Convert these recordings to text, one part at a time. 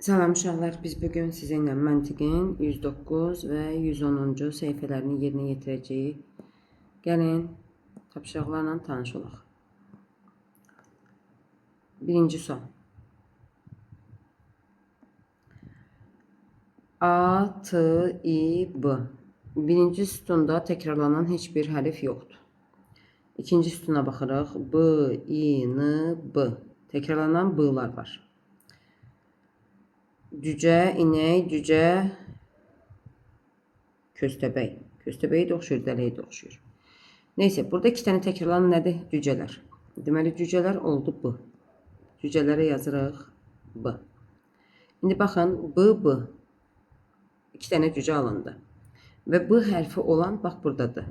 Salam uşaqlar, biz bugün sizinlə məntiqin 109 və 110-cu səhifələrini yerinə yetirəcəyik. Gəlin, tapşırıqlarla tanış olaq. Birinci sual. A, T, I, B. Birinci sütunda təkrarlanan heç bir hərf yoxdur. İkinci sütuna baxırıq. B, I, N, B. Təkrarlanan B-lar var. Cücə, inək, cücə, köstəbək. Köstəbəyi də oxşuyur, dələyi də oxşuyur. Neyse, burada iki tane təkrarlanan nədir? Cücələr. Deməli, cücələr oldu B. Cücələrə yazırıq B. İndi baxın, B, B. İki tane cücə alındı. Və B hərfi olan, bax, buradadır.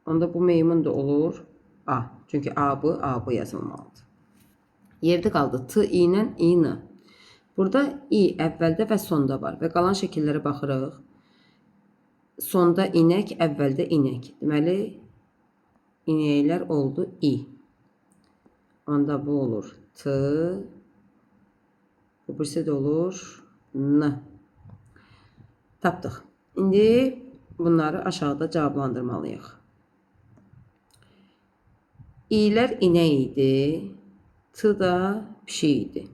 Onda bu meymun da olur A. Çünki A, B yazılmalıdır. Yerdə qaldı T, I ilə I, N. Burada I əvvəldə və sonda var və qalan şəkillərə baxırıq. Sonda inək, əvvəldə inək. Deməli, inəklər oldu I. Onda bu olur T. Bu birisi də olur N. Tapdıq. İndi bunları aşağıda cavablandırmalıyıq. İlər inək idi. T da pişik idi.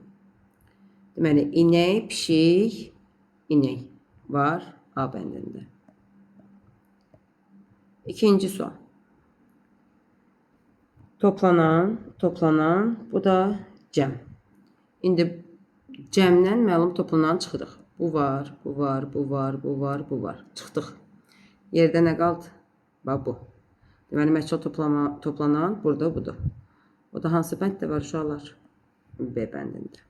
Deməli, inək, pişik, inək var A bəndində. İkinci sual. Toplanan, bu da cəm. İndi cəmdən məlum toplanan çıxırıq. Bu var, bu var, bu var, bu var, bu var. Çıxdıq. Yerdə nə qaldı? Bax bu. Deməli, məhdud toplanan burada budur. O da hansı bənddə var uşaqlar? B bəndində.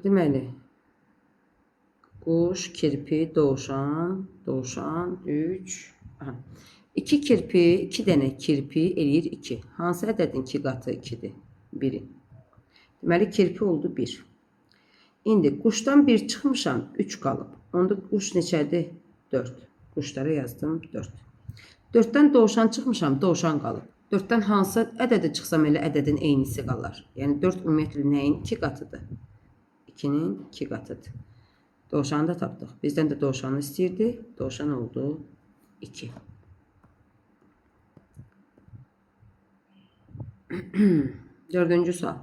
Deməli, quş, kirpi, dovşan, 3. İki kirpi, 2 dənə kirpi eləyir 2. Hansı ədədin 2 qatı 2-dir? 1-in. Deməli, kirpi oldu 1. İndi quşdan 1 çıxmışam, 3 qalıb. Onda quş neçədir? 4. Quşlara yazdım 4. 4-dən dovşan çıxmışam, dovşan qalıb. 4-dən hansı ədədi çıxsam elə ədədin eynisi qalar. Yəni 4 ümumiyyətlə nəyin 2 qatıdır? 2-nin 2 qatıdır. Dovşanı da tapdıq. Bizdən də dovşanı istəyirdi. Dovşan oldu 2. Dördüncü sual.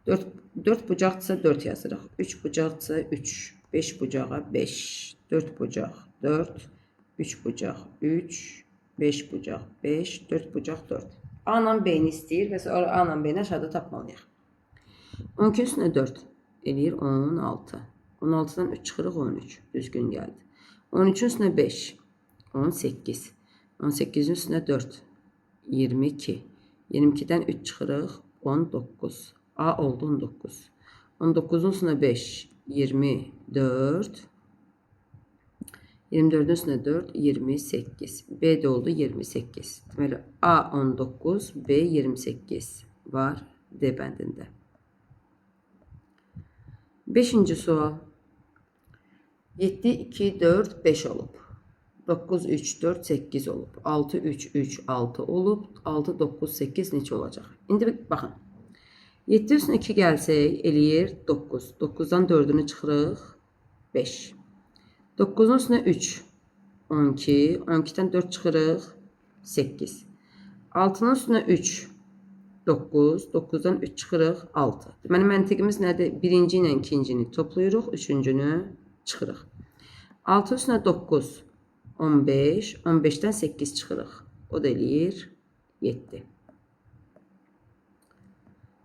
4 bucaqdırsa 4 yazırıq. 3 bucaqdırsa 3. 5 bucağa 5. 4 bucaq 4. 3 bucaq 3. 5 bucaq 5. 4 bucaq 4. A ilə B-ni istəyir və sonra A ilə B-ni aşağıda tapmalıyıq. 12 üstünə 4 eləyir 16. 16-dan 3 çıxırıq 13. Düzgün gəldi. 13-ün üstünə 5. 18. 18-in üstünə 4. 22. 22-dən 3 çıxırıq 19. A oldu 19. 19-un üstünə 5. 24. 24-ün üstünə 4. 28. B də oldu 28. Deməli, A 19, B 28 var D bəndində. 5-ci sual. 7, 2, 4, 5 olub. 9, 3, 4, 8 olub. 6, 3, 3, 6 olub. 6, 9, 8 neçə olacaq? İndi baxın. 7 üstünə 2 gəlsək, eləyir 9. 9-dan 4-ünü çıxırıq 5. 9-un üstünə 3. 12. 12-dən 4 çıxırıq 8. 6-nın üstünə 3. 9. 9-dan 3 çıxırıq 6. Deməli, məntiqimiz nədir? Birinci ilə ikincini toplayırıq, üçüncünü çıxırıq. 6 üstünə 9. 15. 15-dən 8 çıxırıq. O da eləyir 7.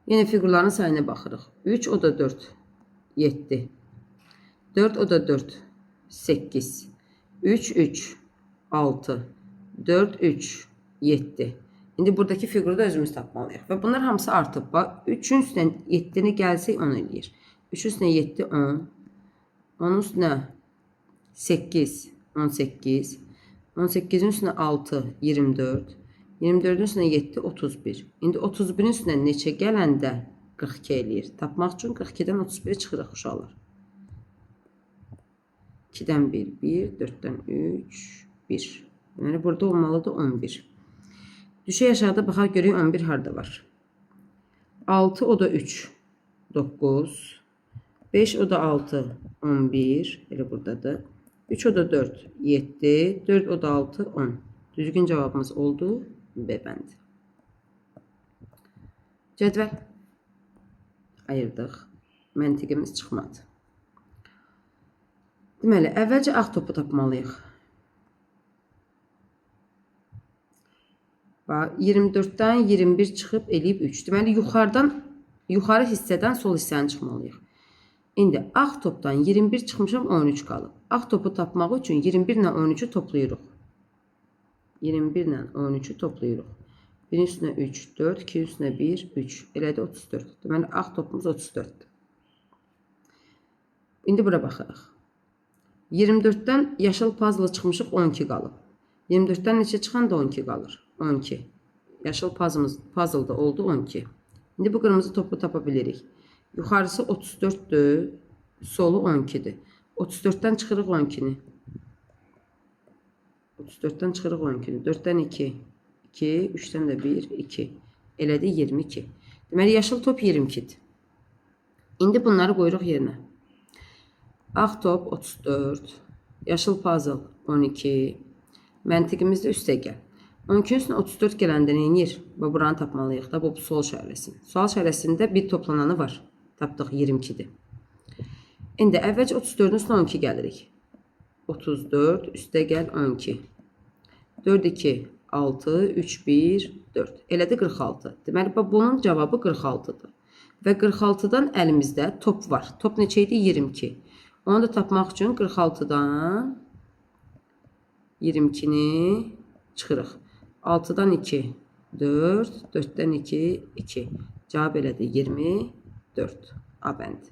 Yenə fiqurların sayına baxırıq. 3, o da 4. 7. 4, o da 4. 8. 3, 3. 6. 4, 3. 7. İndi buradakı fiquru da özümüz tapmalıyıq. Və bunlar hamısı artıb. 3-ün üstünə 7-ni gəlsək 10 eləyir. 3 üstünə 7, 10. 10-un üstünə 8, 18. 18-in üstünə 6, 24. 24-ün üstünə 7, 31. İndi 31-in üstünə neçə gələndə 42 eləyir. Tapmaq üçün 42-dən 31 çıxırıq uşaqlar. 2-dən 1, 1, 4-dən 3, 1. Deməli, burada olmalıdır 11. Düşək aşağıda baxaq görək 11 harda var. 6 o da 3. 9. 5 o da 6. 11. Elə buradadır. 3 o da 4. 7. 4 o da 6. 10. Düzgün cevabımız oldu. B bəndi. Cədvəl ayırdıq. Məntiqimiz çıxmadı. Deməli, əvvəlcə ağ topu tapmalıyıq. 24-dən 21 çıxıb eləyib 3. Deməli, yuxarı hissədən sol hissəni çıxmalıyıq. İndi ağ topdan 21 çıxmışam, 13 qalıb. Ağ topu tapmaq üçün 21 ilə 13-ü toplayırıq. 21 ilə 13-ü toplayırıq. 1-in üstünə 3, 4, 2-in üstünə 1, 3. Elədi 34. Deməli, ağ topumuz 34-dür. İndi bura baxırıq. 24-dən yaşıl puzzle çıxmışıq, 12 qalıb. 24-dən neçə çıxan da 12 qalır. 12. Yaşıl puzzle'da oldu 12. İndi bu qırmızı topu tapa bilirik. Yuxarısı 34'dür, solu 12'dir. 34'dən çıxırıq 12'ni. 34'dən çıxırıq 12'ni. 4'dən 2, 2, 3'dən də 1, 2. Elədi 22. Deməli, yaşıl top 22'dir. İndi bunları qoyuruq yerinə. Ağ top 34, yaşıl puzzle 12, məntiqimizdə üstə gəl. 12'in üstünə 34 gələndə nə edir? Buranı tapmalıyıq da, bu sol şərəsin. Sol şərəsində bir toplananı var. Tapdıq 22'dir. İndi əvvəlcə 34'ün üstünə 12 gəlirik. 34 üstə gəl 12. 4, 2, 6, 3, 1, 4. Elədi 46. Deməli, bunun cavabı 46'dır. Və 46'dan əlimizdə top var. Top neçə idi? 22. Onu da tapmaq üçün 46'dan 22'ni çıxırıq. 6'dan 2, 4, 4'dən 2, 2. Cavab elədi 24. A bəndi.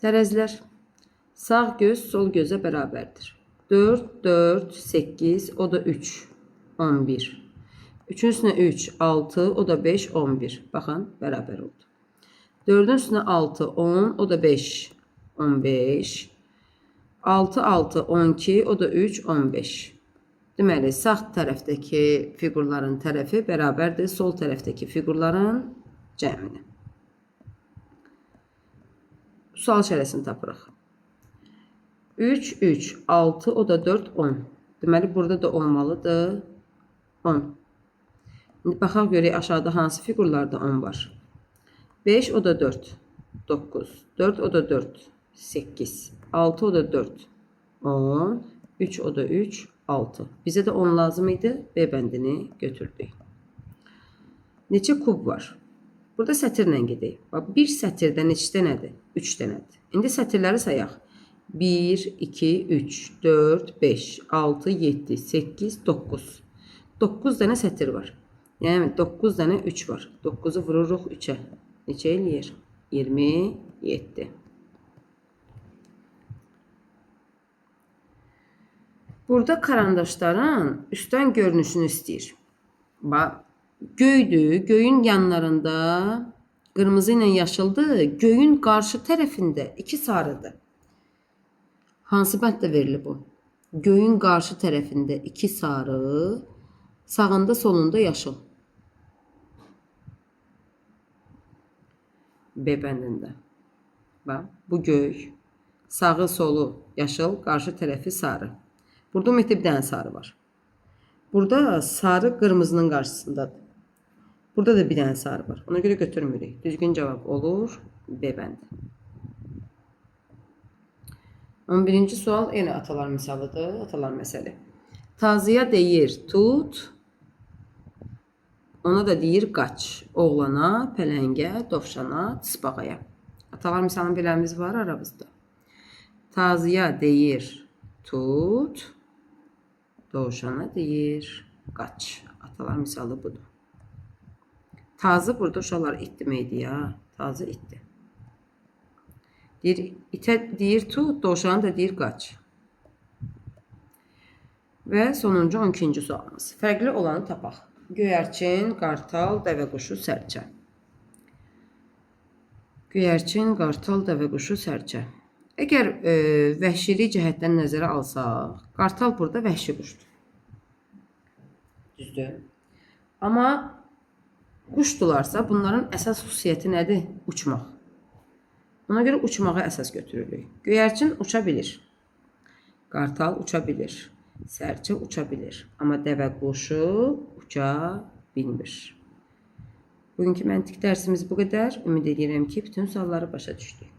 Tərəzilər. Sağ göz sol gözə bərabərdir. 4, 4, 8, o da 3, 11. 3'ün üstünə 3, 6, o da 5, 11. Baxın, bərabər oldu. 4'ün üstünə 6, 10, o da 5, 15. 6, 6, 12, o da 3, 15. Deməli, sağ tərəfdəki figurların tərəfi bərabərdir sol tərəfdəki figurların cəmini. Sual şərəsini tapırıq. 3, 3, 6, o da 4, 10. Deməli, burada da olmalıdır 10. İndi baxaq görək aşağıda hansı figurlarda 10 var. 5 o da 4, 9, 4 o da 4, 8, 6 o da 4, 10, 3 o da 3, 6. Bizə də 10 lazım idi, B bəndini götürdük. Neçə kub var? Burada sətirlə gedək. Bir sətirdə neçə dənədir? 3 dənədir. İndi sətirləri sayaq. 1, 2, 3, 4, 5, 6, 7, 8, 9. 9 dənə sətir var. Yəni 9 dənə 3 var. 9'u vururuq 3'ə. Neçə eləyir? 27. Burada karandaşların üstten görünüşünü istəyir. Bax, göydür, göyün yanlarında qırmızı ilə yaşıldır, göyün qarşı tərəfində 2 sarıdır. Hansı bənddə verilib bu? Göyün qarşı tərəfində 2 sarı, sağında solunda yaşıl. B bəndində. Bax, bu göy, sağı solu yaşıl, qarşı tərəfi sarı. Burada ümumiyyətlə bir dənə sarı var. Burada sarı qırmızının qarşısındadır. Burada da bir dənə sarı var. Ona görə götürmürük. Düzgün cavab olur B bəndi. 11-ci sual yenə atalar misalıdır. Atalar məsəli. Tazıya deyir tut, ona da deyir qaç. Oğlana, pələngə, dovşana, tısbağaya. Atalar misalının beləmiz var aramızda. Tazıya deyir tut, dovşana deyir qaç. Atalar misalı budur. Tazı burada uşaqlar it deməkdir ya. Tazı itdir. Deyir, itə deyir tut, dovşana da deyir qaç. Və sonuncu 12-ci sualımız. Fərqli olanı tapaq. Göyərçin, qartal, dəvə quşu, sərçə. Göyərçin, qartal, dəvə quşu, sərçə. Əgər vəhşilik cəhətdən nəzərə alsaq, qartal burada vəhşi quşdur. Düzdür. Amma Quşdularsa bunların əsas xüsusiyyəti nədir? Uçmaq. Ona görə uçmağa əsas götürürük. Göyərçin uça bilir. Qartal uça bilir. Sərçə uça bilir. Amma dəvə quşu uça bilmir. Bugünkü məntiq dərsimiz bu qədər. Ümid edirəm ki, bütün sualları başa düşdük.